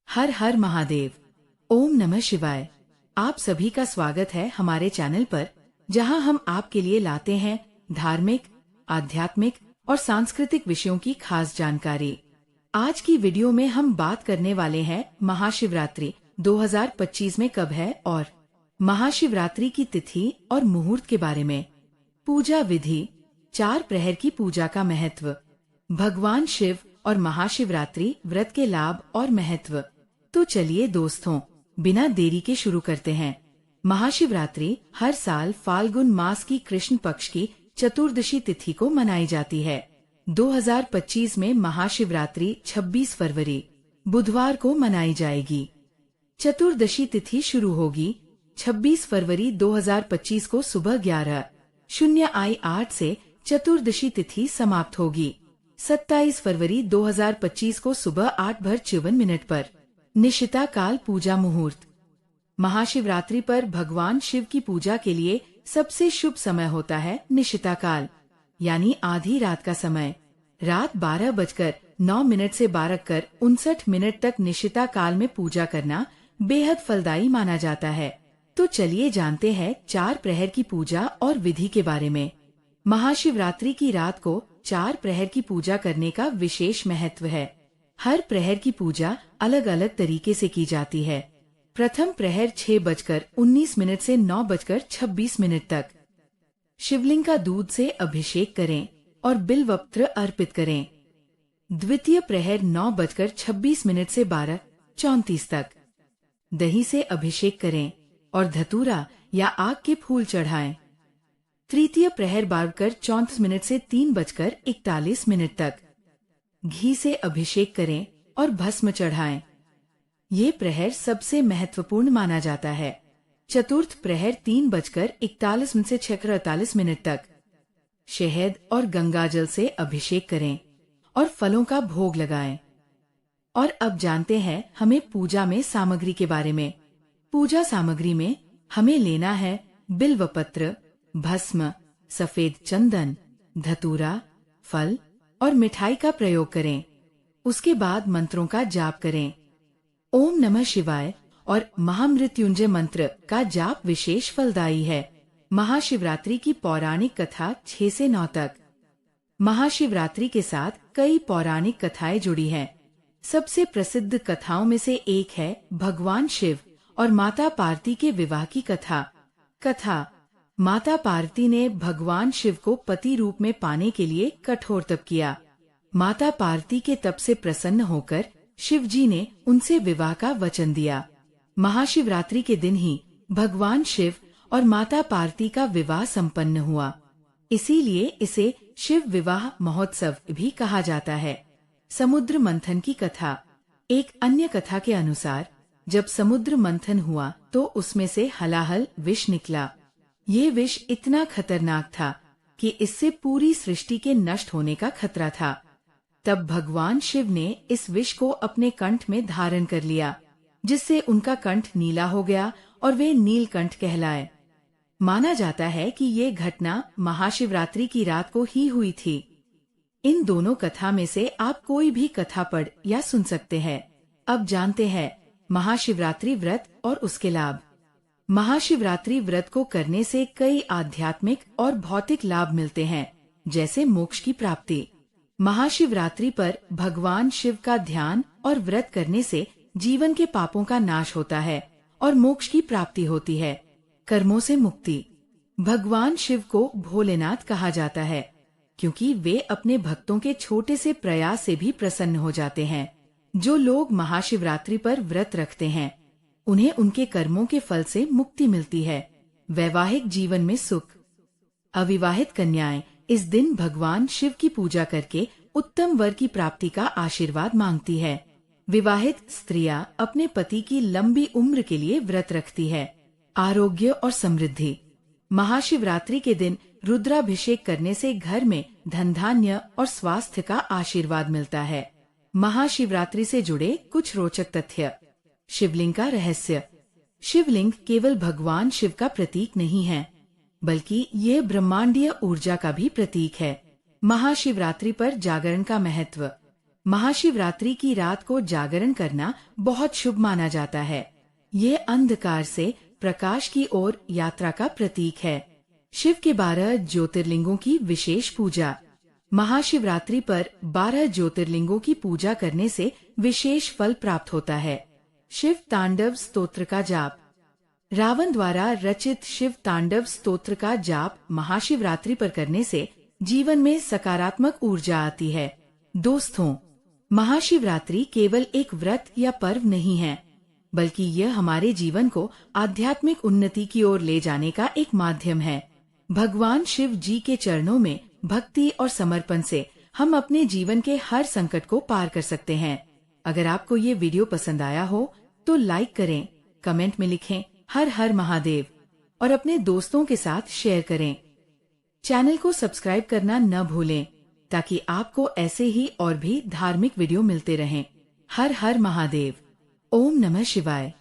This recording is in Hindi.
हर हर महादेव। ओम नमः शिवाय। आप सभी का स्वागत है हमारे चैनल पर, जहां हम आपके लिए लाते हैं धार्मिक, आध्यात्मिक और सांस्कृतिक विषयों की खास जानकारी। आज की वीडियो में हम बात करने वाले हैं महाशिवरात्रि 2025 में कब है और महाशिवरात्रि की तिथि और मुहूर्त के बारे में। पूजा विधि, 4 प्रहर की पूजा का महत्व, भगवान शिव और महाशिवरात्रि व्रत के लाभ और महत्व। तो चलिए दोस्तों, बिना देरी के शुरू करते हैं। महाशिवरात्रि हर साल फाल्गुन मास की कृष्ण पक्ष की चतुर्दशी तिथि को मनाई जाती है। 2025 में महाशिवरात्रि 26 फरवरी बुधवार को मनाई जाएगी। चतुर्दशी तिथि शुरू होगी 26 फरवरी 2025 को सुबह 11:08 से चतुर्दशी तिथि समाप्त होगी। 27 फरवरी 2025 को सुबह 8:54 पर निशिता काल पूजा मुहूर्त। महाशिवरात्रि पर भगवान शिव की पूजा के लिए सबसे शुभ समय होता है निशिता काल, यानी आधी रात का समय। रात 12:09 से 12:59 तक निशिता काल में पूजा करना बेहद फलदायी माना जाता है। तो चलिए जानते हैं 4 प्रहर की पूजा और विधि के बारे में। महाशिवरात्रि की रात को 4 प्रहर की पूजा करने का विशेष महत्व है। हर प्रहर की पूजा अलग अलग तरीके से की जाती है। प्रथम प्रहर 6:19 से 9:26 तक शिवलिंग का दूध से अभिषेक करें और बिल्वपत्र अर्पित करें। द्वितीय प्रहर 9:26 से 12:34 तक दही से अभिषेक करें और धतूरा या आग के फूल चढ़ाएं। तृतीय प्रहर 12:34 से 3:41 तक घी से अभिषेक करें और भस्म चढ़ाएं। ये प्रहर सबसे महत्वपूर्ण माना जाता है। चतुर्थ प्रहर 3:41 से 6:48 तक शहद और गंगाजल से अभिषेक करें और फलों का भोग लगाएं। और अब जानते हैं हमें पूजा में सामग्री के बारे में। पूजा सामग्री में हमें लेना है बिल्वपत्र, भस्म, सफेद चंदन, धतूरा, फल और मिठाई का प्रयोग करें। उसके बाद मंत्रों का जाप करें। ओम नमः शिवाय और महामृत्युंजय मंत्र का जाप विशेष फलदायी है। महाशिवरात्रि की पौराणिक कथा 6 से 9 तक। महाशिवरात्रि के साथ कई पौराणिक कथाएं जुड़ी हैं। सबसे प्रसिद्ध कथाओं में से एक है भगवान शिव और माता पार्वती के विवाह की कथा। माता पार्वती ने भगवान शिव को पति रूप में पाने के लिए कठोर तप किया। माता पार्वती के तप से प्रसन्न होकर शिव जी ने उनसे विवाह का वचन दिया। महाशिवरात्रि के दिन ही भगवान शिव और माता पार्वती का विवाह संपन्न हुआ। इसीलिए इसे शिव विवाह महोत्सव भी कहा जाता है। समुद्र मंथन की कथा। एक अन्य कथा के अनुसार जब समुद्र मंथन हुआ तो उसमें से हलाहल विष निकला। ये विष इतना खतरनाक था कि इससे पूरी सृष्टि के नष्ट होने का खतरा था। तब भगवान शिव ने इस विष को अपने कंठ में धारण कर लिया, जिससे उनका कंठ नीला हो गया और वे नीलकंठ कहलाए। माना जाता है कि ये घटना महाशिवरात्रि की रात को ही हुई थी। इन दोनों कथा में से आप कोई भी कथा पढ़ या सुन सकते हैं। अब जानते हैं महाशिवरात्रि व्रत और उसके लाभ। महाशिवरात्रि व्रत को करने से कई आध्यात्मिक और भौतिक लाभ मिलते हैं, जैसे मोक्ष की प्राप्ति। महाशिवरात्रि पर भगवान शिव का ध्यान और व्रत करने से जीवन के पापों का नाश होता है और मोक्ष की प्राप्ति होती है। कर्मों से मुक्ति। भगवान शिव को भोलेनाथ कहा जाता है, क्योंकि वे अपने भक्तों के छोटे से प्रयास से भी प्रसन्न हो जाते हैं। जो लोग महाशिवरात्रि पर व्रत रखते हैं, उन्हें उनके कर्मों के फल से मुक्ति मिलती है। वैवाहिक जीवन में सुख। अविवाहित कन्याएं इस दिन भगवान शिव की पूजा करके उत्तम वर की प्राप्ति का आशीर्वाद मांगती है। विवाहित स्त्रियां अपने पति की लंबी उम्र के लिए व्रत रखती है। आरोग्य और समृद्धि। महाशिवरात्रि के दिन रुद्राभिषेक करने से घर में धन धान्य और स्वास्थ्य का आशीर्वाद मिलता है। महाशिवरात्रि से जुड़े कुछ रोचक तथ्य। शिवलिंग का रहस्य। शिवलिंग केवल भगवान शिव का प्रतीक नहीं है, बल्कि ये ब्रह्मांडीय ऊर्जा का भी प्रतीक है। महाशिवरात्रि पर जागरण का महत्व। महाशिवरात्रि की रात को जागरण करना बहुत शुभ माना जाता है। ये अंधकार से प्रकाश की ओर यात्रा का प्रतीक है। शिव के 12 ज्योतिर्लिंगों की विशेष पूजा। महाशिवरात्रि पर 12 ज्योतिर्लिंगों की पूजा करने से विशेष फल प्राप्त होता है। शिव तांडव स्तोत्र का जाप। रावण द्वारा रचित शिव तांडव स्तोत्र का जाप महाशिवरात्रि पर करने से जीवन में सकारात्मक ऊर्जा आती है। दोस्तों, महाशिवरात्रि केवल एक व्रत या पर्व नहीं है, बल्कि यह हमारे जीवन को आध्यात्मिक उन्नति की ओर ले जाने का एक माध्यम है। भगवान शिव जी के चरणों में भक्ति और समर्पण से हम अपने जीवन के हर संकट को पार कर सकते हैं। अगर आपको ये वीडियो पसंद आया हो तो लाइक करें, कमेंट में लिखें हर हर महादेव और अपने दोस्तों के साथ शेयर करें। चैनल को सब्सक्राइब करना न भूलें ताकि आपको ऐसे ही और भी धार्मिक वीडियो मिलते रहें। हर हर महादेव। ओम नमः शिवाय।